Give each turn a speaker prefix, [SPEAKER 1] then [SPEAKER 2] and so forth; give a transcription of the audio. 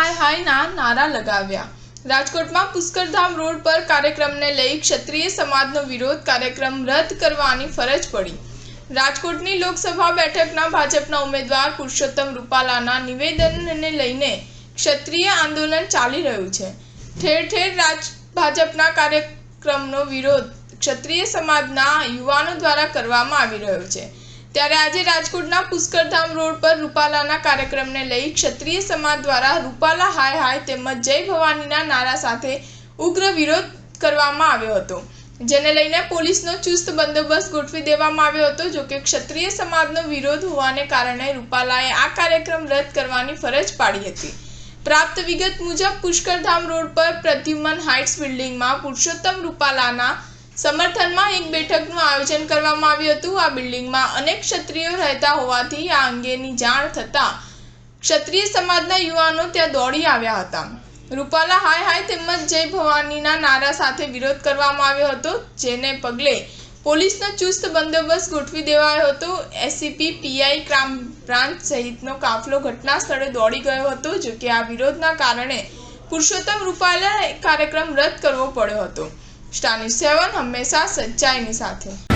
[SPEAKER 1] हाय हाय ना नारा लगाव्या। રાજકોટમાં પુષ્કરધામ રોડ પર કાર્યક્રમને લઈ ક્ષત્રિય સમાજનો વિરોધ કાર્યક્રમ રદ કરવાની ફરજ પડી। રાજકોટની લોકસભા બેઠકના ભાજપના ઉમેદવાર પુરુષોત્તમ રૂપાલાના નિવેદનને લઈને ક્ષત્રિય આંદોલન ચાલી રહ્યું છે। ઠેર ઠેર ભાજપના કાર્યક્રમનો વિરોધ ક્ષત્રિય સમાજના યુવાનો દ્વારા કરવામાં આવી રહ્યો છે। ત્યારે આજે રાજકોટના પુષ્કરધામ રોડ પર રૂપાલાના કાર્યક્રમને લઈ ક્ષત્રિય સમાજ દ્વારા રૂપાલા હાય હાય તેમજ જય ભવાનીના નારા સાથે ઉગ્ર વિરોધ કરવામાં આવ્યો હતો, જેને લઈને પોલીસનો ચુસ્ત બંદોબસ્ત ગોઠવી દેવામાં આવ્યો હતો। જો કે ક્ષત્રિય સમાજનો વિરોધ હોવાને કારણે રૂપાલાએ આ કાર્યક્રમ રદ કરવાની ફરજ પાડી હતી। પ્રાપ્ત વિગત મુજબ પુષ્કરધામ રોડ પર પ્રદ્યુમન હાઇટ્સ બિલ્ડિંગમાં પુરુષોત્તમ રૂપાલાના સમર્થનમાં એક બેઠકનું આયોજન કરવામાં આવ્યું હતું। આ બિલ્ડિંગમાં અનેક ક્ષત્રિયો રહેતા હોવાથી આ અંગેની જાણ થતાં ક્ષત્રિય સમાજના યુવાનો ત્યાં દોડી આવ્યા હતા। રૂપાલા હાય હાય તેમજ જય ભવાનીના નારા સાથે વિરોધ કરવામાં આવ્યો હતો, જેને પગલે પોલીસનો ચુસ્ત બંદોબસ્ત ગોઠવી દેવાયો હતો। એસીપી પીઆઈ ક્રાઇમ બ્રાન્ચ સહિતનો કાફલો ઘટના સ્થળે દોડી ગયો હતો। જો કે આ વિરોધના કારણે પુરુષોત્તમ રૂપાલા કાર્યક્રમ રદ કરવો પડ્યો હતો। સ્ટાર ન્યૂઝ 7 હંમેશા સચ્ચાઈની સાથે।